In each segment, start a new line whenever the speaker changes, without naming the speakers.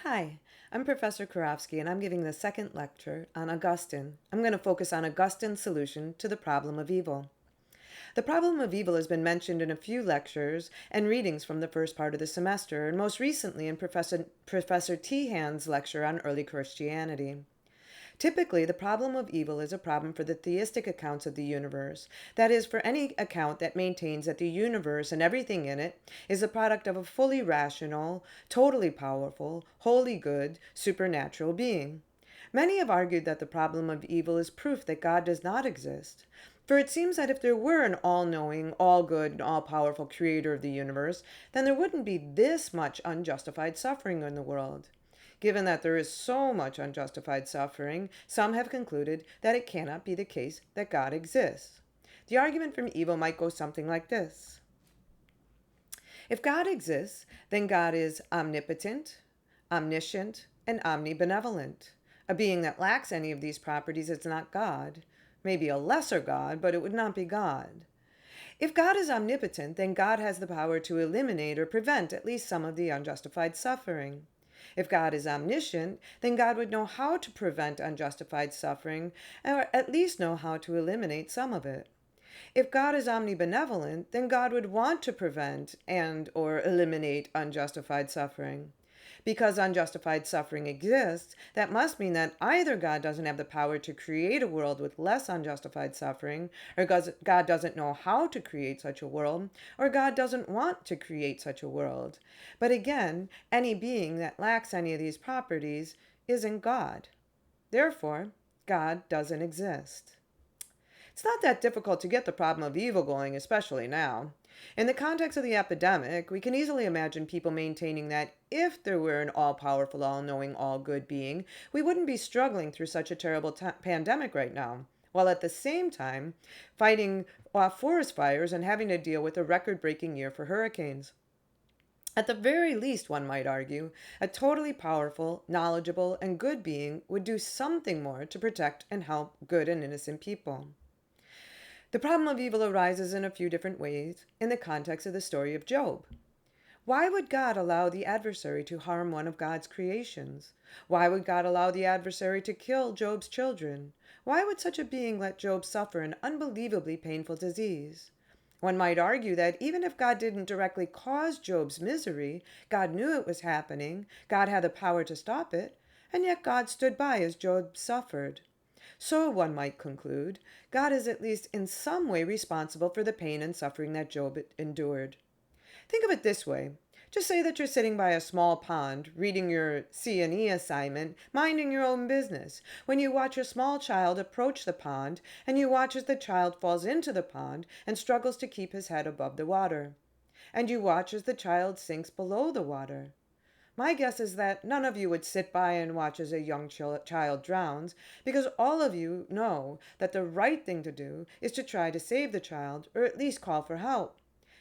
Hi, I'm Professor Kurofsky, and I'm giving the second lecture on Augustine. I'm going to focus on Augustine's solution to the problem of evil. The problem of evil has been mentioned in a few lectures and readings from the first part of the semester, and most recently in Professor Tehan's lecture on early Christianity. Typically, the problem of evil is a problem for the theistic accounts of the universe. That is, for any account that maintains that the universe and everything in it is the product of a fully rational, totally powerful, wholly good, supernatural being. Many have argued that the problem of evil is proof that God does not exist. For it seems that if there were an all knowing, all good, and all powerful creator of the universe, then there wouldn't be this much unjustified suffering in the world. Given that there is so much unjustified suffering, some have concluded that it cannot be the case that God exists. The argument from evil might go something like this. If God exists, then God is omnipotent, omniscient, and omnibenevolent. A being that lacks any of these properties is not God. Maybe a lesser God, but it would not be God. If God is omnipotent, then God has the power to eliminate or prevent at least some of the unjustified suffering. If God is omniscient, then God would know how to prevent unjustified suffering, or at least know how to eliminate some of it. If God is omnibenevolent, then God would want to prevent and or eliminate unjustified suffering. Because unjustified suffering exists, that must mean that either God doesn't have the power to create a world with less unjustified suffering, or God doesn't know how to create such a world, or God doesn't want to create such a world. But again, any being that lacks any of these properties isn't God. Therefore, God doesn't exist. It's not that difficult to get the problem of evil going, especially now. In the context of the epidemic, we can easily imagine people maintaining that if there were an all-powerful, all-knowing, all-good being, we wouldn't be struggling through such a terrible pandemic right now, while at the same time fighting off forest fires and having to deal with a record-breaking year for hurricanes. At the very least, one might argue, a totally powerful, knowledgeable, and good being would do something more to protect and help good and innocent people. The problem of evil arises in a few different ways in the context of the story of Job. Why would God allow the adversary to harm one of God's creations? Why would God allow the adversary to kill Job's children? Why would such a being let Job suffer an unbelievably painful disease? One might argue that even if God didn't directly cause Job's misery, God knew it was happening, God had the power to stop it, and yet God stood by as Job suffered. So, one might conclude, God is at least in some way responsible for the pain and suffering that Job endured. Think of it this way. Just say that you're sitting by a small pond, reading your C&E assignment, minding your own business, when you watch a small child approach the pond, and you watch as the child falls into the pond and struggles to keep his head above the water. And you watch as the child sinks below the water. My guess is that none of you would sit by and watch as a young child drowns, because all of you know that the right thing to do is to try to save the child, or at least call for help.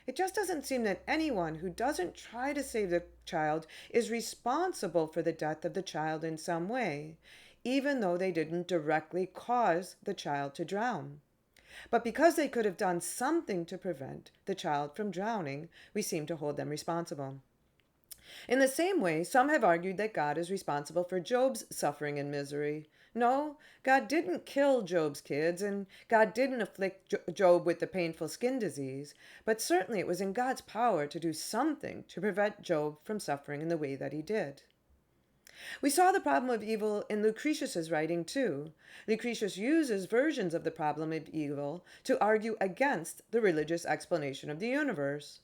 It just doesn't seem that anyone who doesn't try to save the child is responsible for the death of the child in some way, even though they didn't directly cause the child to drown. But because they could have done something to prevent the child from drowning, we seem to hold them responsible. In the same way, some have argued that God is responsible for Job's suffering and misery. No, God didn't kill Job's kids, and God didn't afflict Job with the painful skin disease, but certainly it was in God's power to do something to prevent Job from suffering in the way that he did. We saw the problem of evil in Lucretius's writing too. Lucretius uses versions of the problem of evil to argue against the religious explanation of the universe.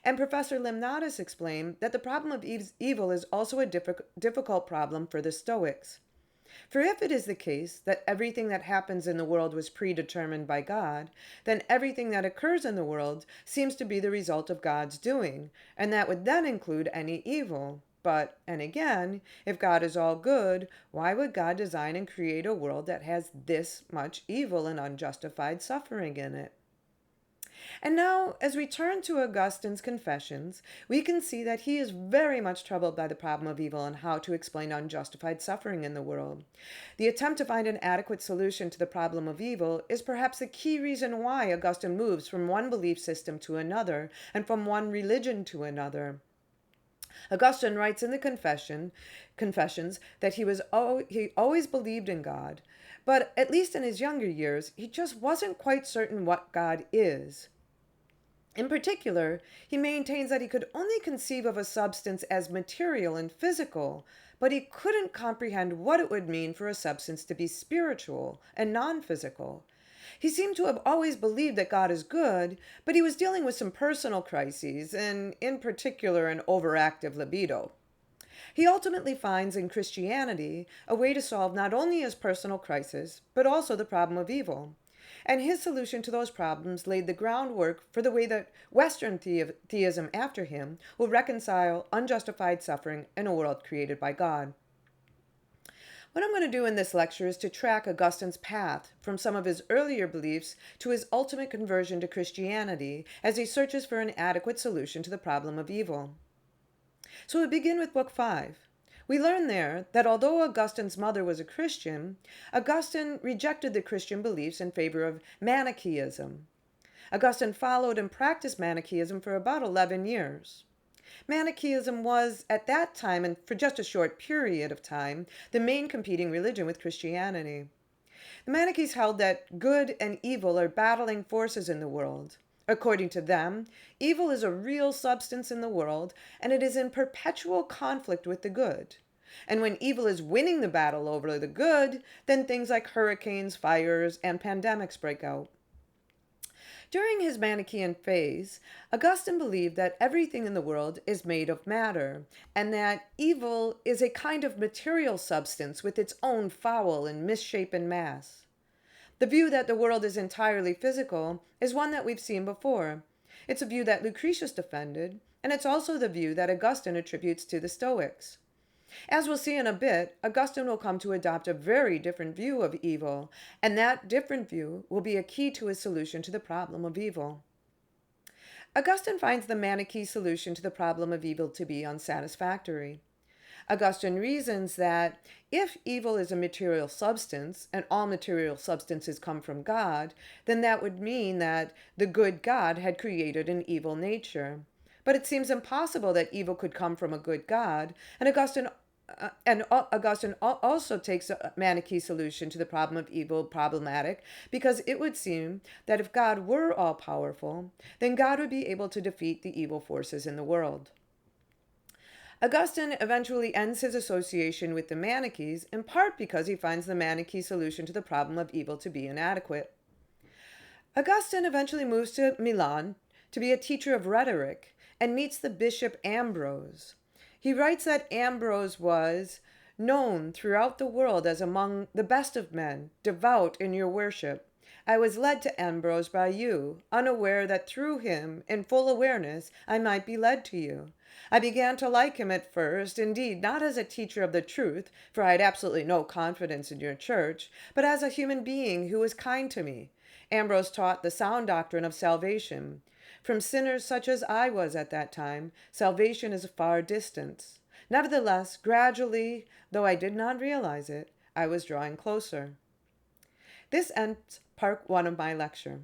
And Professor Limnatus explained that the problem of evil is also a difficult problem for the Stoics. For if it is the case that everything that happens in the world was predetermined by God, then everything that occurs in the world seems to be the result of God's doing, and that would then include any evil. But, and again, if God is all good, why would God design and create a world that has this much evil and unjustified suffering in it? And now, as we turn to Augustine's Confessions, we can see that he is very much troubled by the problem of evil and how to explain unjustified suffering in the world. The attempt to find an adequate solution to the problem of evil is perhaps the key reason why Augustine moves from one belief system to another and from one religion to another. Augustine writes in the Confessions that he always believed in God, but at least in his younger years, he just wasn't quite certain what God is. In particular, he maintains that he could only conceive of a substance as material and physical, but he couldn't comprehend what it would mean for a substance to be spiritual and non-physical. He seemed to have always believed that God is good, but he was dealing with some personal crises, and in particular an overactive libido. He ultimately finds in Christianity a way to solve not only his personal crisis, but also the problem of evil. And his solution to those problems laid the groundwork for the way that Western theism after him will reconcile unjustified suffering in a world created by God. What I'm going to do in this lecture is to track Augustine's path from some of his earlier beliefs to his ultimate conversion to Christianity as he searches for an adequate solution to the problem of evil. So we begin with Book 5. We learn there that although Augustine's mother was a Christian, Augustine rejected the Christian beliefs in favor of Manichaeism. Augustine followed and practiced Manichaeism for about 11 years. Manichaeism was, at that time, and for just a short period of time, the main competing religion with Christianity. The Manichaees held that good and evil are battling forces in the world. According to them, evil is a real substance in the world, and it is in perpetual conflict with the good. And when evil is winning the battle over the good, then things like hurricanes, fires, and pandemics break out. During his Manichaean phase, Augustine believed that everything in the world is made of matter, and that evil is a kind of material substance with its own foul and misshapen mass. The view that the world is entirely physical is one that we've seen before. It's a view that Lucretius defended, and it's also the view that Augustine attributes to the Stoics. As we'll see in a bit, Augustine will come to adopt a very different view of evil, and that different view will be a key to his solution to the problem of evil. Augustine finds the Manichae solution to the problem of evil to be unsatisfactory. Augustine reasons that if evil is a material substance, and all material substances come from God, then that would mean that the good God had created an evil nature. But it seems impossible that evil could come from a good God, and Augustine also takes a Manichae solution to the problem of evil problematic, because it would seem that if God were all-powerful, then God would be able to defeat the evil forces in the world. Augustine eventually ends his association with the Manichaees, in part because he finds the Manichae solution to the problem of evil to be inadequate. Augustine eventually moves to Milan to be a teacher of rhetoric and meets the bishop Ambrose. He writes that Ambrose was known throughout the world as among the best of men, devout in your worship. I was led to Ambrose by you, unaware that through him, in full awareness, I might be led to you. I began to like him at first, indeed, not as a teacher of the truth, for I had absolutely no confidence in your church, but as a human being who was kind to me. Ambrose taught the sound doctrine of salvation. From sinners such as I was at that time, salvation is a far distance. Nevertheless, gradually, though I did not realize it, I was drawing closer. This ends part 1 of my lecture.